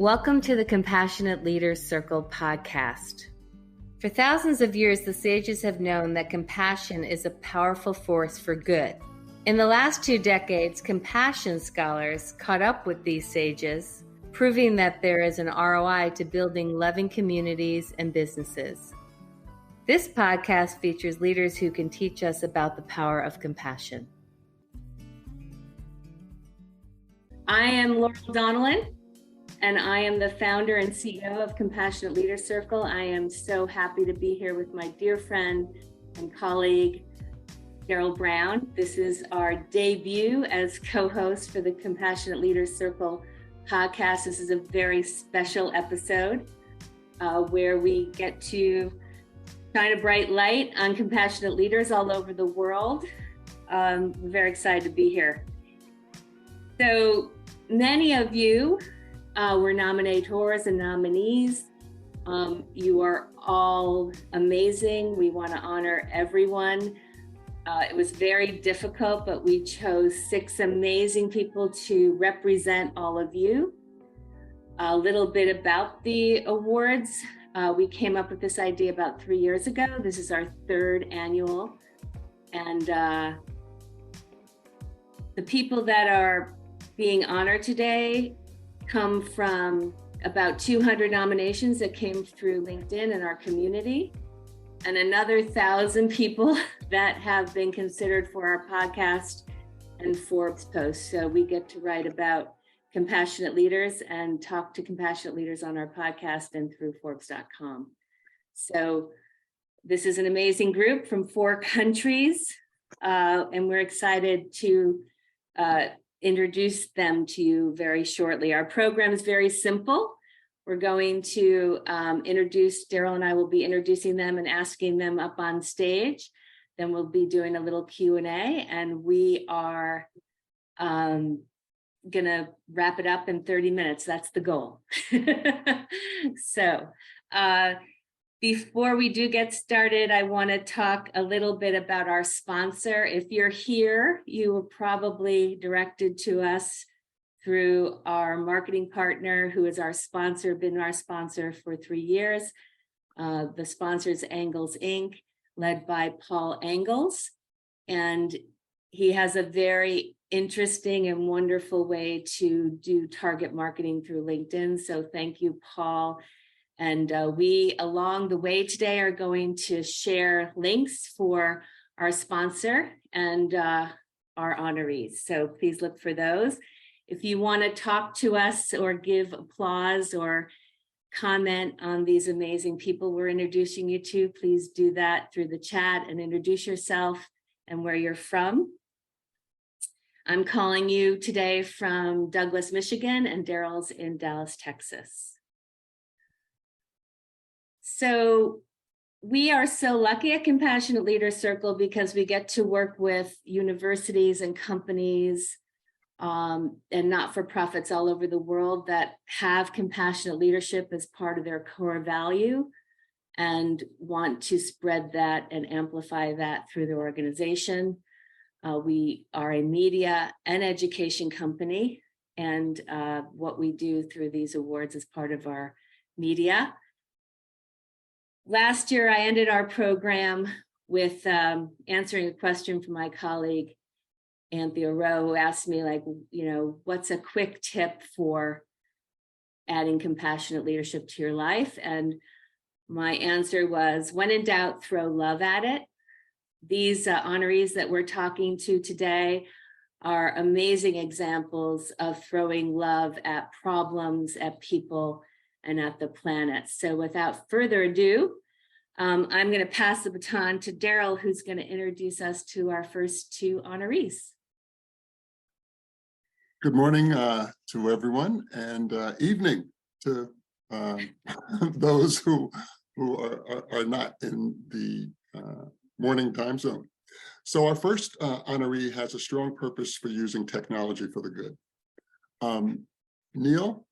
Welcome to the Compassionate Leaders Circle podcast. For thousands of years, the sages have known that compassion is a powerful force for good. In the last 2 decades, compassion scholars caught up with these sages, proving that there is an ROI to building loving communities and businesses. This podcast features leaders who can teach us about the power of compassion. I am Laurel Donnellan, and I am the founder and CEO of Compassionate Leaders Circle. I am so happy to be here with my dear friend and colleague, Daryl Brown. This is our debut as co-host for the Compassionate Leaders Circle podcast. This is a very special episode where we get to shine a bright light on compassionate leaders all over the world. I'm very excited to be here. So many of you were nominators and nominees. You are all amazing. We want to honor everyone. It was very difficult, but we chose 6 amazing people to represent all of you. A little bit about the awards. We came up with this idea about 3 years ago. This is our 3rd annual. And the people that are being honored today come from about 200 nominations that came through LinkedIn in our community, and another 1,000 people that have been considered for our podcast and Forbes posts. So we get to write about compassionate leaders and talk to compassionate leaders on our podcast and through Forbes.com. So this is an amazing group from 4 countries, and we're excited to introduce them to you very shortly. Our program is very simple. We're going to introduce, Daryl and I will be introducing them and asking them up on stage. Then we'll be doing a little Q&A, and we are gonna wrap it up in 30 minutes. That's the goal. So before we do get started, I want to talk a little bit about our sponsor. If you're here, you were probably directed to us through our marketing partner, who is our sponsor, been our sponsor for 3 years. The sponsor is Angles Inc., led by Paul Angles. And he has a very interesting and wonderful way to do target marketing through LinkedIn. So thank you, Paul. And we, along the way today, are going to share links for our sponsor and our honorees. So please look for those. If you want to talk to us or give applause or comment on these amazing people we're introducing you to, please do that through the chat and introduce yourself and where you're from. I'm calling you today from Douglas, Michigan, and Daryl's in Dallas, Texas. So we are so lucky at Compassionate Leaders Circle because we get to work with universities and companies and not-for-profits all over the world that have compassionate leadership as part of their core value and want to spread that and amplify that through their organization. We are a media and education company, and what we do through these awards is part of our media. Last year, I ended our program with answering a question from my colleague, Anthea Rowe, who asked me, what's a quick tip for adding compassionate leadership to your life? And my answer was, when in doubt, throw love at it. These honorees that we're talking to today are amazing examples of throwing love at problems, at people, and at the planet. So without further ado, I'm going to pass the baton to Daryl, who's going to introduce us to our first 2 honorees. Good morning to everyone, and evening to those who are not in the morning time zone. So our first honoree has a strong purpose for using technology for the good. Neil,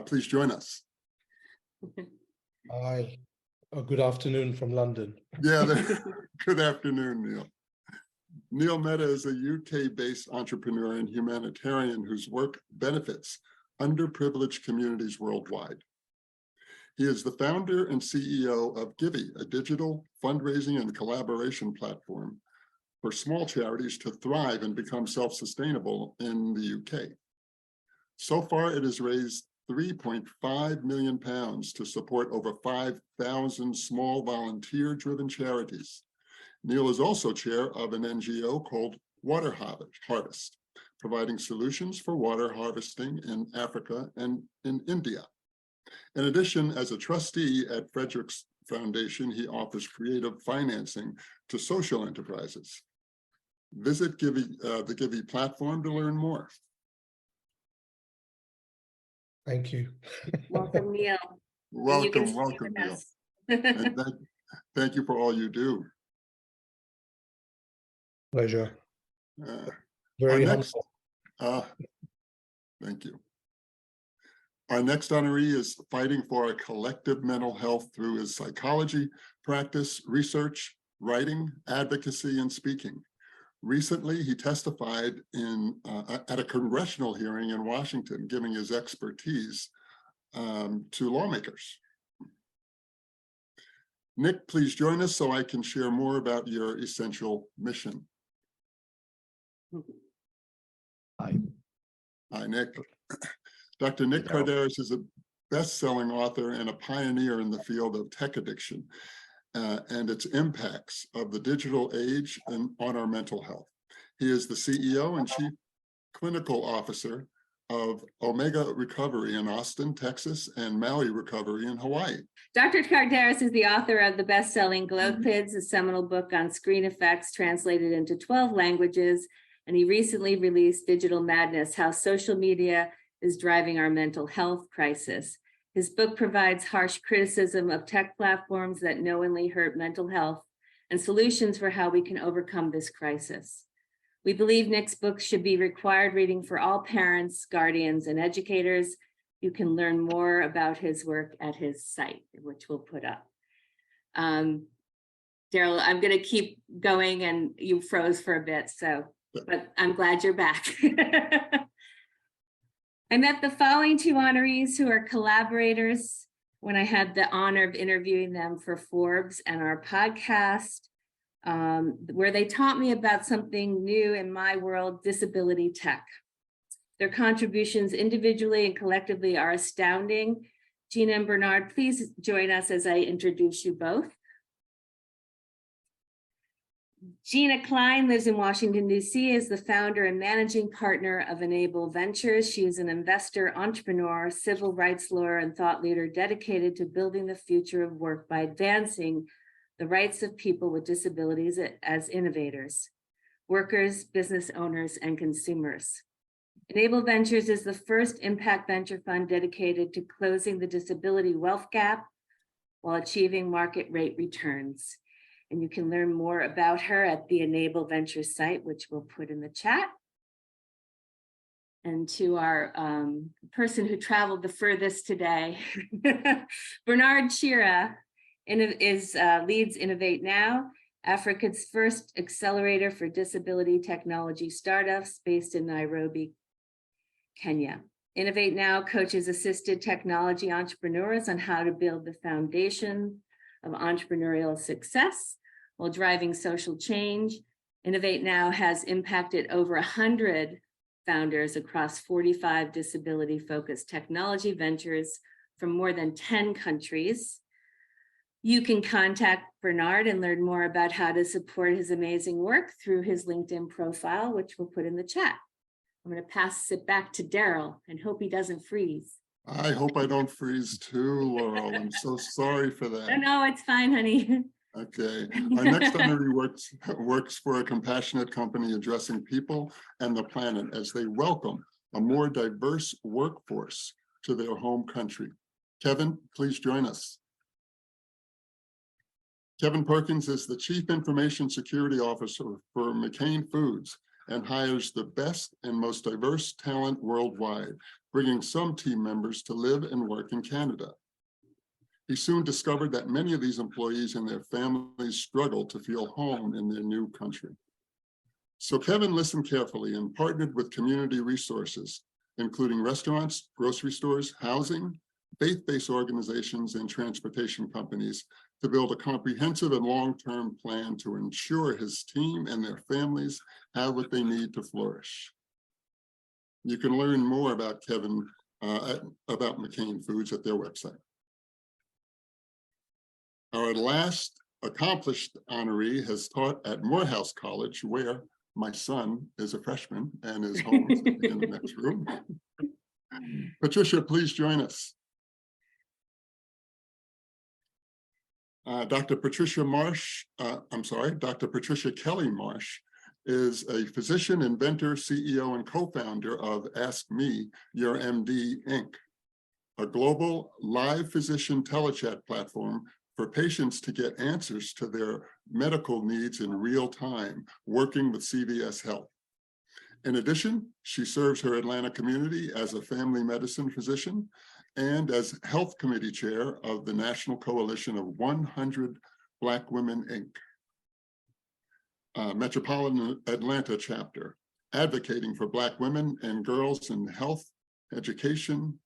please join us. Hi, good afternoon from London. Yeah, good afternoon, Neil. Neil Mehta is a UK-based entrepreneur and humanitarian whose work benefits underprivileged communities worldwide. He is the founder and CEO of Givey, a digital fundraising and collaboration platform for small charities to thrive and become self-sustainable in the UK. So far, it has raised £3.5 million to support over 5,000 small volunteer-driven charities. Neil is also chair of an NGO called Water Harvest, providing solutions for water harvesting in Africa and in India. In addition, as a trustee at Frederick's Foundation, he offers creative financing to social enterprises. Visit the Givey platform to learn more. Thank you. Welcome, Neil. Welcome, welcome, Neil. And thank you for all you do. Pleasure. Our Very next, humble. thank you. Our next honoree is fighting for our collective mental health through his psychology, practice, research, writing, advocacy, and speaking. Recently, he testified at a congressional hearing in Washington, giving his expertise to lawmakers. Nick, please join us so I can share more about your essential mission. Hi. Hi, Nick. Dr. Nick Kardaras is a best-selling author and a pioneer in the field of tech addiction and its impacts of the digital age and on our mental health. He is the CEO and Chief Clinical Officer of Omega Recovery in Austin, Texas, and Maui Recovery in Hawaii. Dr. Kardaras is the author of the best-selling GlowPids, a seminal book on screen effects translated into 12 languages, and he recently released Digital Madness, How Social Media is Driving Our Mental Health Crisis. His book provides harsh criticism of tech platforms that knowingly hurt mental health and solutions for how we can overcome this crisis. We believe Nick's book should be required reading for all parents, guardians, and educators. You can learn more about his work at his site, which we'll put up. Daryl, I'm going to keep going, and you froze for a bit, but I'm glad you're back. I met the following two honorees who are collaborators when I had the honor of interviewing them for Forbes and our podcast, where they taught me about something new in my world, disability tech. Their contributions individually and collectively are astounding. Gina and Bernard, please join us as I introduce you both. Gina Klein lives in Washington, D.C., is the founder and managing partner of Enable Ventures. She is an investor, entrepreneur, civil rights lawyer, and thought leader dedicated to building the future of work by advancing the rights of people with disabilities as innovators, workers, business owners, and consumers. Enable Ventures is the first impact venture fund dedicated to closing the disability wealth gap while achieving market rate returns. And you can learn more about her at the Enable Ventures site, which we'll put in the chat. And to our person who traveled the furthest today, Bernard Shira leads Innovate Now, Africa's first accelerator for disability technology startups based in Nairobi, Kenya. Innovate Now coaches assisted technology entrepreneurs on how to build the foundation of entrepreneurial success while driving social change. Innovate Now has impacted over 100 founders across 45 disability-focused technology ventures from more than 10 countries. You can contact Bernard and learn more about how to support his amazing work through his LinkedIn profile, which we'll put in the chat. I'm going to pass it back to Daryl and hope he doesn't freeze. I hope I don't freeze too, Laurel. I'm so sorry for that. No, it's fine, honey. Okay. Our next honoree works for a compassionate company addressing people and the planet as they welcome a more diverse workforce to their home country. Kevin, please join us. Kevin Perkins is the Chief Information Security Officer for McCain Foods and hires the best and most diverse talent worldwide, bringing some team members to live and work in Canada. He soon discovered that many of these employees and their families struggle to feel home in their new country. So Kevin listened carefully and partnered with community resources including restaurants, grocery stores, housing, faith-based organizations, and transportation companies, to build a comprehensive and long-term plan to ensure his team and their families have what they need to flourish. You can learn more about Kevin, about McCain Foods at their website. Our last accomplished honoree has taught at Morehouse College, where my son is a freshman and is home in the next room. Patricia, please join us. Dr. Patricia Kelly Marsh is a physician, inventor, CEO, and co-founder of Ask Me, Your MD, Inc., a global live physician telechat platform for patients to get answers to their medical needs in real time, working with CVS Health. In addition, she serves her Atlanta community as a family medicine physician and as health committee chair of the National Coalition of 100 Black Women, Inc. Metropolitan Atlanta chapter, advocating for Black women and girls in health, education,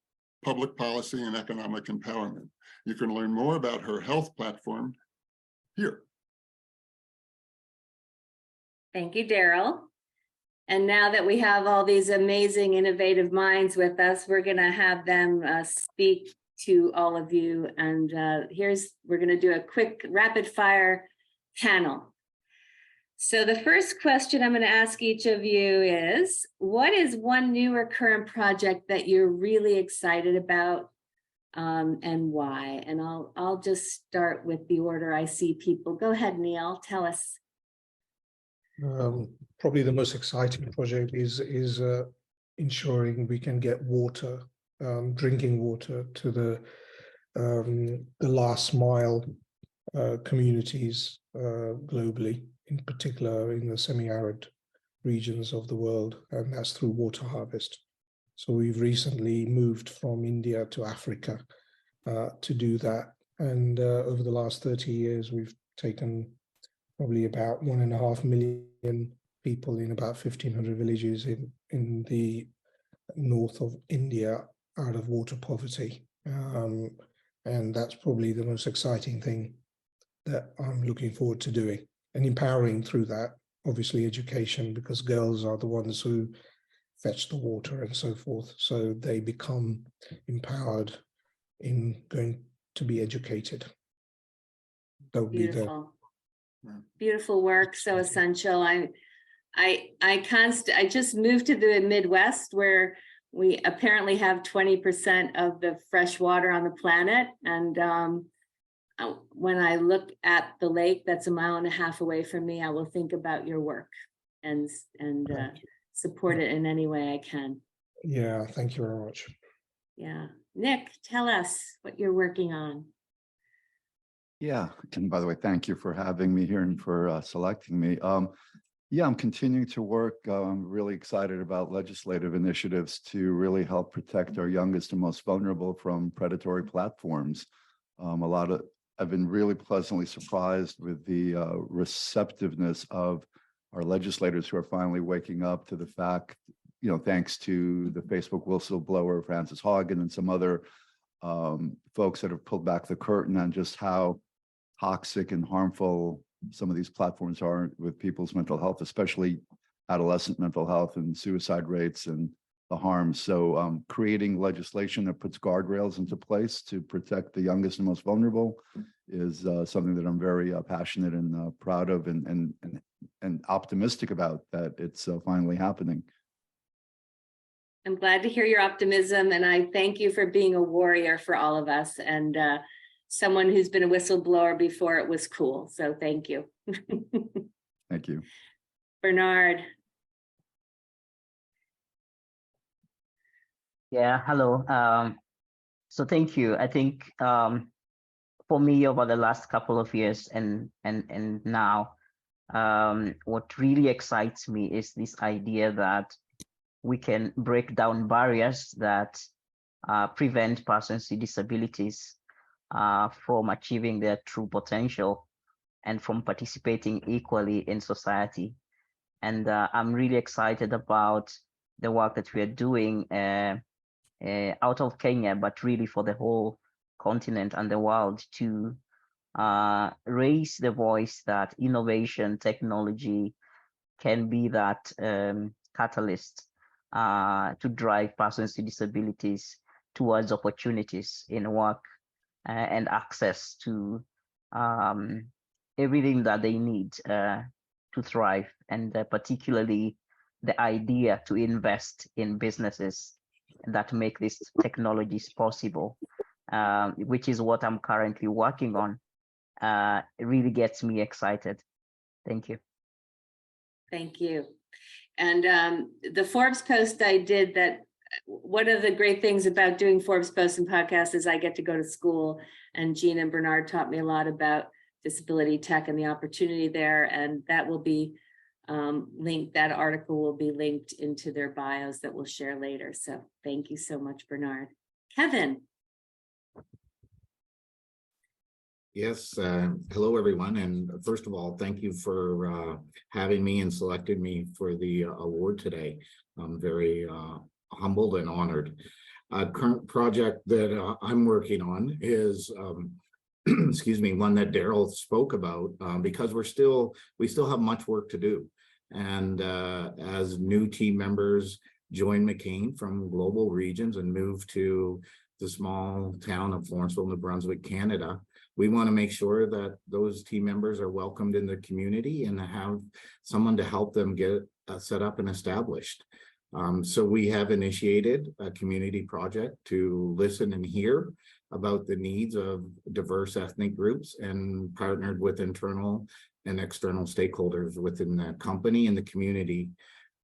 public policy, and economic empowerment. You can learn more about her health platform here. Thank you, Daryl. And now that we have all these amazing, innovative minds with us, we're going to have them speak to all of you. And we're going to do a quick rapid fire panel. So the first question I'm going to ask each of you is, what is one new or current project that you're really excited about, and why? And I'll just start with the order I see people. Go ahead, Neil, tell us. Probably the most exciting project is ensuring we can get water, drinking water, to the last mile communities globally, in particular in the semi-arid regions of the world, and that's through water harvest. So we've recently moved from India to Africa to do that, and over the last 30 years we've taken probably about 1.5 million people in about 1,500 villages in the north of India out of water poverty. And that's probably the most exciting thing that I'm looking forward to doing, and empowering through that, obviously education, because girls are the ones who fetch the water and so forth. So they become empowered in going to be educated. That would Beautiful. be the Beautiful work, so essential. I just moved to the Midwest, where we apparently have 20% of the fresh water on the planet. And when I look at the lake that's 1.5 miles away from me, I will think about your work and support it in any way I can. Yeah, thank you very much. Yeah. Nick, tell us what you're working on. Yeah, and by the way, thank you for having me here and for selecting me. Yeah, I'm continuing to work. I'm really excited about legislative initiatives to really help protect our youngest and most vulnerable from predatory platforms. I've been really pleasantly surprised with the receptiveness of our legislators, who are finally waking up to the fact, thanks to the Facebook whistleblower, Frances Haugen, and some other folks that have pulled back the curtain on just how toxic and harmful some of these platforms are with people's mental health, especially adolescent mental health and suicide rates and the harms. So creating legislation that puts guardrails into place to protect the youngest and most vulnerable is something that I'm very passionate and proud of, and optimistic about that it's finally happening. I'm glad to hear your optimism, and I thank you for being a warrior for all of us, and someone who's been a whistleblower before it was cool. So thank you. Thank you. Bernard. Yeah, hello. So thank you. I think for me, over the last couple of years and now, what really excites me is this idea that we can break down barriers that prevent persons with disabilities from achieving their true potential and from participating equally in society. And I'm really excited about the work that we are doing out of Kenya, but really for the whole continent and the world, to raise the voice that innovation, technology can be that catalyst to drive persons with disabilities towards opportunities in work and access to everything that they need to thrive, and particularly the idea to invest in businesses that make these technologies possible, which is what I'm currently working on. It really gets me excited. Thank you. Thank you. And the Forbes post I did, that one of the great things about doing Forbes posts and podcasts is I get to go to school, and Gina and Bernard taught me a lot about disability tech and the opportunity there, and that will be linked, that article will be linked into their bios that we'll share later. So thank you so much, Bernard. Kevin. Yes, hello everyone, and first of all, thank you for having me and selecting me for the award today. I'm very humbled and honored. Current project that I'm working on is, excuse me, one that Daryl spoke about, because we still have much work to do. And as new team members join McCain from global regions and move to the small town of Lawrenceville, New Brunswick, Canada, we want to make sure that those team members are welcomed in the community and have someone to help them get set up and established. So we have initiated a community project to listen and hear about the needs of diverse ethnic groups, and partnered with internal and external stakeholders within the company and the community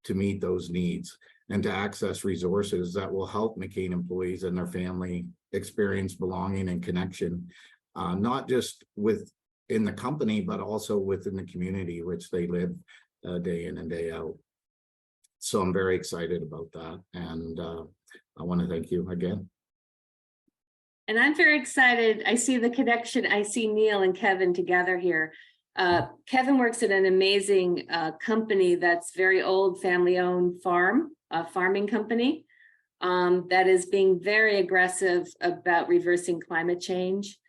to meet those needs and to access resources that will help McCain employees and their family experience belonging and connection, not just within the company, but also within the community which they live day in and day out. So I'm very excited about that, and I want to thank you again. And I'm very excited. I see the connection. I see Neil and Kevin together here. Kevin works at an amazing company that's very old, family-owned farming company that is being very aggressive about reversing climate change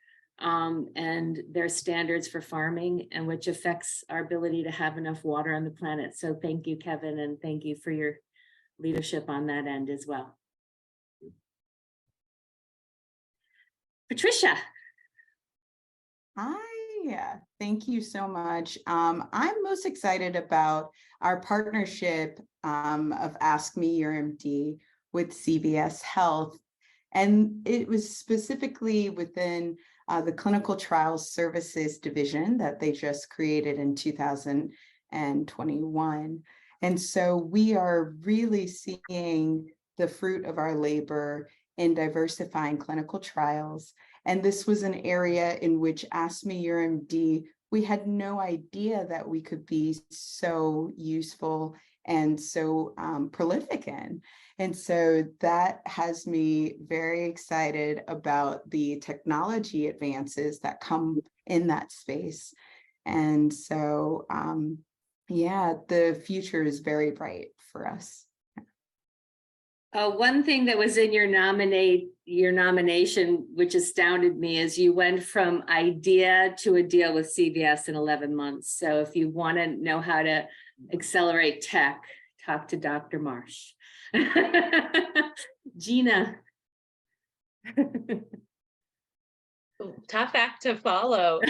and their standards for farming, and which affects our ability to have enough water on the planet. So thank you, Kevin, and thank you for your leadership on that end as well. Patricia. Hi, thank you so much. I'm most excited about our partnership of Ask Me Your MD with CVS Health. And it was specifically within the Clinical Trials Services Division that they just created in 2021. And so we are really seeing the fruit of our labor in diversifying clinical trials. And this was an area in which Ask Me Your MD, we had no idea that we could be so useful and so prolific in. And so that has me very excited about the technology advances that come in that space. And so, yeah, the future is very bright for us. One thing that was in your nomination, which astounded me, is you went from idea to a deal with CVS in 11 months. So if you want to know how to accelerate tech, talk to Dr. Marsh. Gina. Tough act to follow.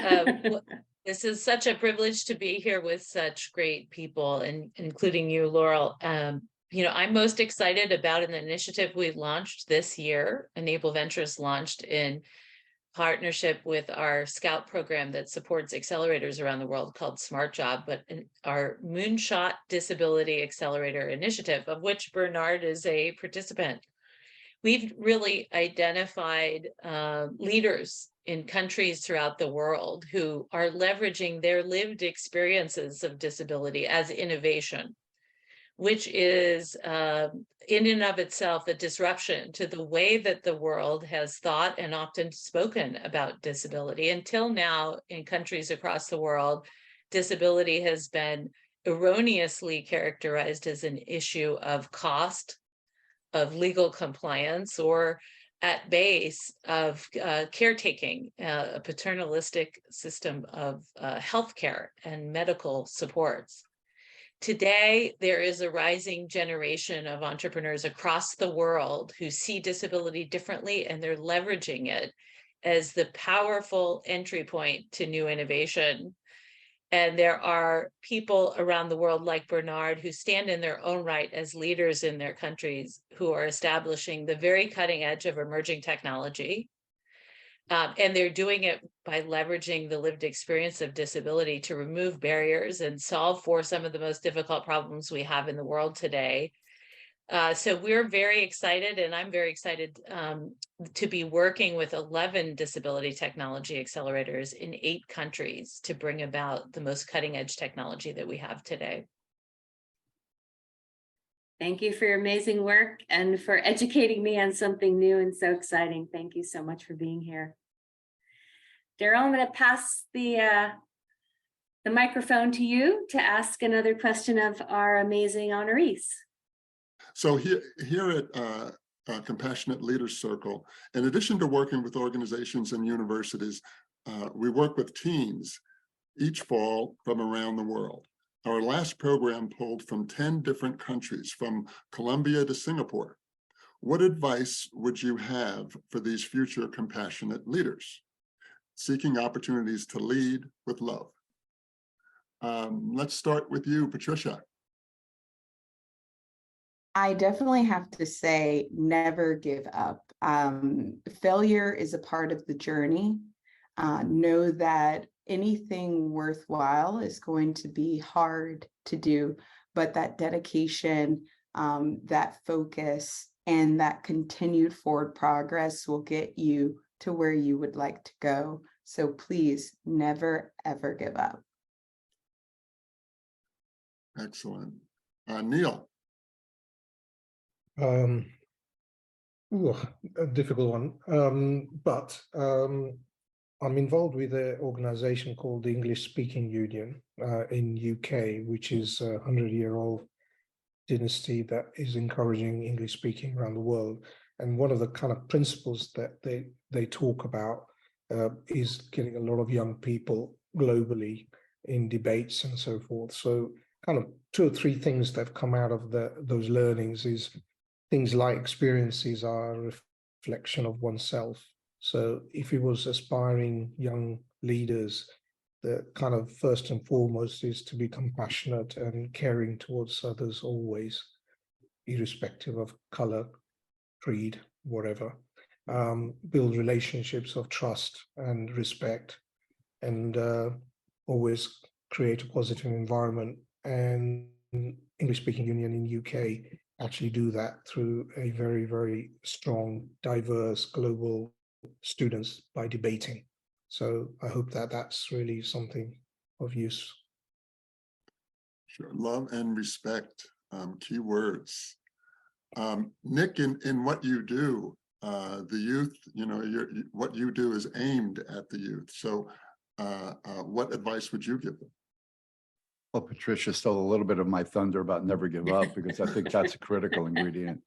This is such a privilege to be here with such great people, and including you, Laurel. You know, I'm most excited about an initiative we launched this year. Enable Ventures launched in partnership with our Scout program that supports accelerators around the world called Smart Job, but our Moonshot Disability Accelerator Initiative, of which Bernard is a participant. We've really identified leaders in countries throughout the world who are leveraging their lived experiences of disability as innovation, which is in and of itself a disruption to the way that the world has thought and often spoken about disability. Until now, in countries across the world, disability has been erroneously characterized as an issue of cost, of legal compliance, or at base of caretaking, a paternalistic system of healthcare and medical supports. Today, there is a rising generation of entrepreneurs across the world who see disability differently, and they're leveraging it as the powerful entry point to new innovation. And there are people around the world like Bernard who stand in their own right as leaders in their countries who are establishing the very cutting edge of emerging technology. And they're doing it by leveraging the lived experience of disability to remove barriers and solve for some of the most difficult problems we have in the world today. So we're very excited, and I'm very excited to be working with 11 disability technology accelerators in 8 countries to bring about the most cutting edge technology that we have today. Thank you for your amazing work and for educating me on something new and so exciting. Thank you so much for being here. Daryl, I'm going to pass the microphone to you to ask another question of our amazing honorees. So here at Compassionate Leaders Circle, in addition to working with organizations and universities, we work with teams each fall from around the world. Our last program pulled from 10 different countries, from Colombia to Singapore. What advice would you have for these future compassionate leaders seeking opportunities to lead with love? Let's start with you, Patricia. I definitely have to say, never give up. Failure is a part of the journey. Know that anything worthwhile is going to be hard to do, but that dedication, that focus, and that continued forward progress will get you to where you would like to go. So please never, ever give up. Excellent. Neil. A difficult one, but I'm involved with an organization called the English Speaking Union in UK, which is a 100-year-old dynasty that is encouraging English speaking around the world. And one of the kind of principles that they talk about is getting a lot of young people globally in debates and so forth. So kind of 2 or 3 things that have come out of those learnings is things like experiences are a reflection of oneself. So if it was aspiring young leaders, the kind of first and foremost is to be compassionate and caring towards others always, irrespective of color, creed, whatever. Build relationships of trust and respect, and always create a positive environment. And English Speaking Union in UK actually do that through a very, very strong, diverse global students by debating. So I hope that that's really something of use. Sure. Love and respect, key words. Nick, in what you do, the youth, what you do is aimed at the youth. So what advice would you give them? Well, Patricia stole a little bit of my thunder about never give up, because I think that's a critical ingredient.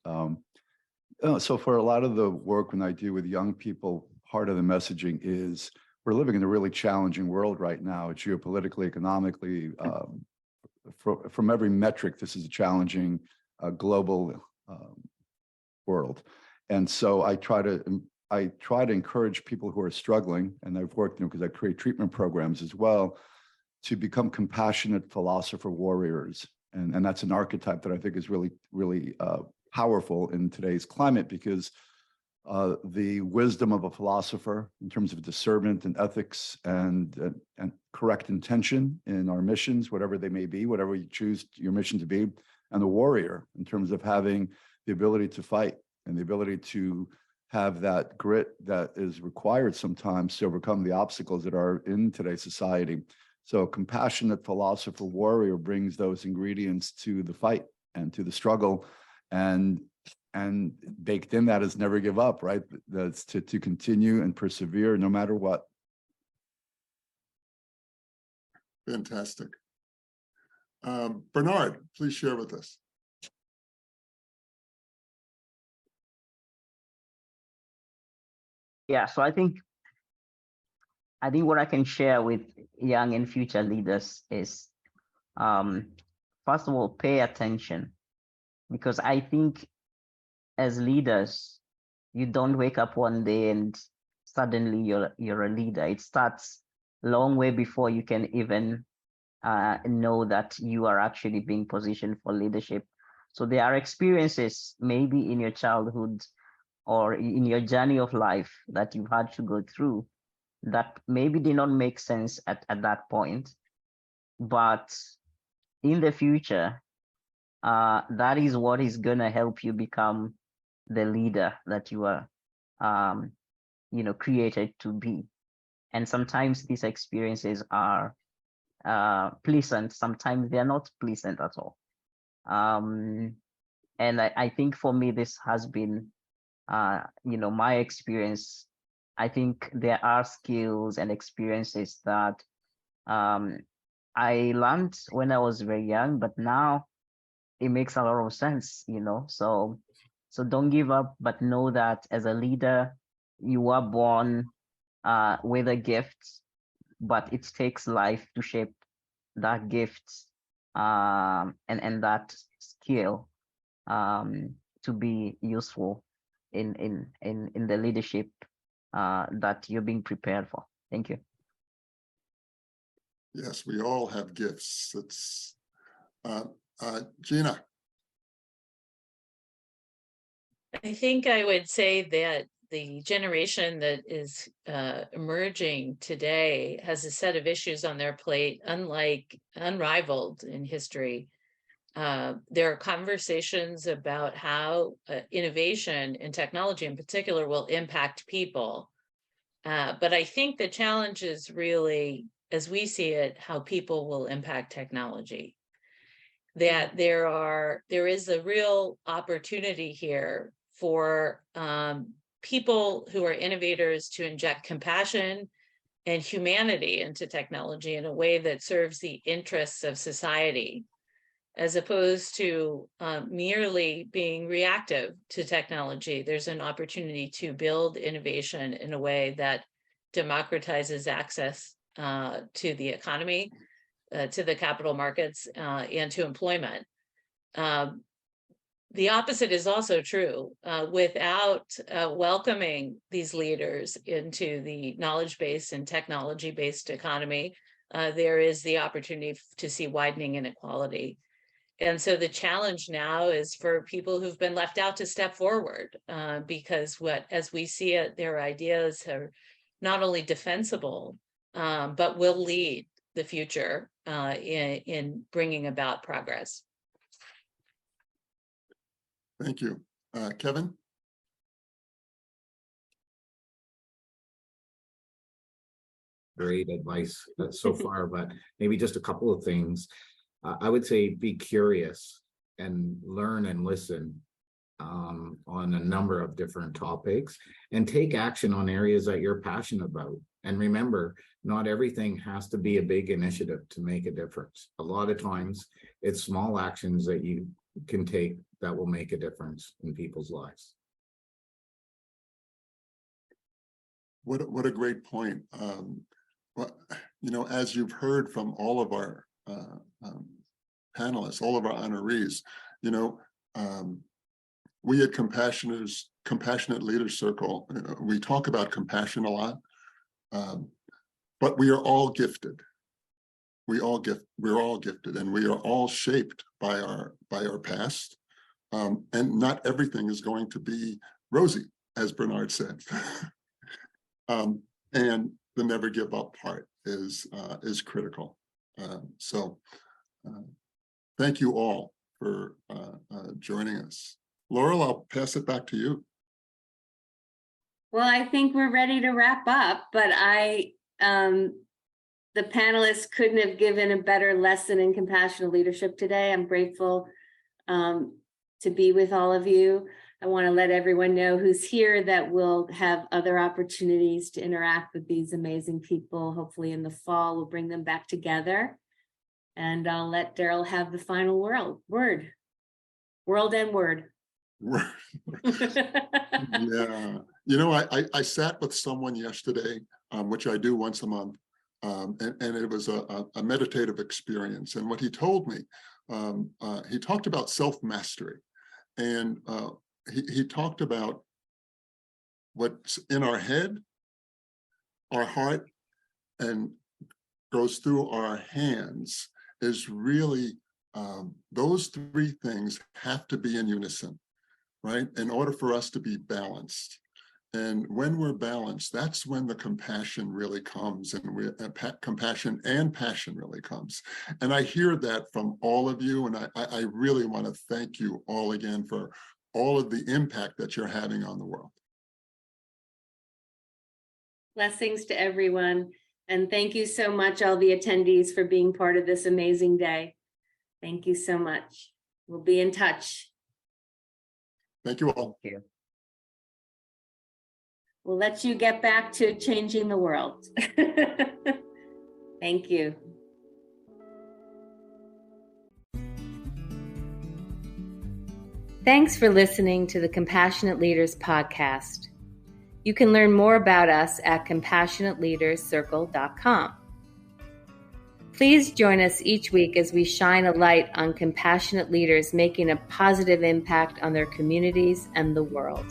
So for a lot of the work when I do with young people, part of the messaging is we're living in a really challenging world right now, geopolitically, economically, from every metric. This is a challenging global world. And so I try to encourage people who are struggling, and I've worked, because I create treatment programs as well, to become compassionate philosopher warriors. And that's an archetype that I think is really, really powerful in today's climate, because the wisdom of a philosopher in terms of discernment and ethics and correct intention in our missions, whatever they may be, whatever you choose your mission to be, and the warrior in terms of having the ability to fight and the ability to have that grit that is required sometimes to overcome the obstacles that are in today's society. So a compassionate philosopher warrior brings those ingredients to the fight and to the struggle, and baked in that is never give up, right? That's to continue and persevere no matter what. Fantastic. Bernard, please share with us. Yeah, so I think what I can share with young and future leaders is, first of all, pay attention, because I think as leaders, you don't wake up one day and suddenly you're a leader. It starts long way before you can even know that you are actually being positioned for leadership. So there are experiences maybe in your childhood or in your journey of life that you've had to go through that maybe did not make sense at that point. But in the future, that is what is going to help you become the leader that you are, created to be. And sometimes these experiences are pleasant, sometimes they're not pleasant at all. And I think for me, this has been, my experience. I think there are skills and experiences that I learned when I was very young, but now it makes a lot of sense, So don't give up, but know that as a leader, you are born with a gift, but it takes life to shape that gift and that skill to be useful in the leadership that you're being prepared for. Thank you. Yes, we all have gifts. It's Gina. I think I would say that the generation that is emerging today has a set of issues on their plate, unrivaled in history. There are conversations about how innovation and technology in particular will impact people. But I think the challenge is really, as we see it, how people will impact technology. That there is a real opportunity here for people who are innovators to inject compassion and humanity into technology in a way that serves the interests of society, as opposed to merely being reactive to technology. There's an opportunity to build innovation in a way that democratizes access to the economy, to the capital markets, and to employment. The opposite is also true. Without welcoming these leaders into the knowledge-based and technology-based economy, there is the opportunity to see widening inequality. And so the challenge now is for people who've been left out to step forward, because as we see it, their ideas are not only defensible, but will lead the future in bringing about progress. Thank you. Kevin? Great advice so far, but maybe just a couple of things. I would say be curious and learn and listen on a number of different topics, and take action on areas that you're passionate about. And remember, not everything has to be a big initiative to make a difference. A lot of times it's small actions that you can take that will make a difference in people's lives. What a great point. Well, as you've heard from all of our panelists, all of our honorees, we at Compassionate Leaders Circle, we talk about compassion a lot, but we are all gifted. We're all gifted, and we are all shaped by our past. And not everything is going to be rosy, as Bernard said. And the never give up part is critical. So thank you all for joining us. Laurel, I'll pass it back to you. Well, I think we're ready to wrap up, but the panelists couldn't have given a better lesson in compassionate leadership today. I'm grateful to be with all of you. I want to let everyone know who's here that we'll have other opportunities to interact with these amazing people. Hopefully in the fall, we'll bring them back together. And I'll let Daryl have the final word. World and word. Yeah, I sat with someone yesterday, which I do once a month, and it was a meditative experience. And what he told me, he talked about self-mastery, and he talked about what's in our head, our heart, and goes through our hands is really, those three things have to be in unison, right? In order for us to be balanced. And when we're balanced, that's when the compassion really comes, and compassion and passion really comes. And I hear that from all of you, and I really want to thank you all again for all of the impact that you're having on the world. Blessings to everyone. And thank you so much, all the attendees, for being part of this amazing day. Thank you so much. We'll be in touch. Thank you all. Thank you. We'll let you get back to changing the world. Thank you. Thanks for listening to the Compassionate Leaders podcast. You can learn more about us at compassionateleaderscircle.com. Please join us each week as we shine a light on compassionate leaders making a positive impact on their communities and the world.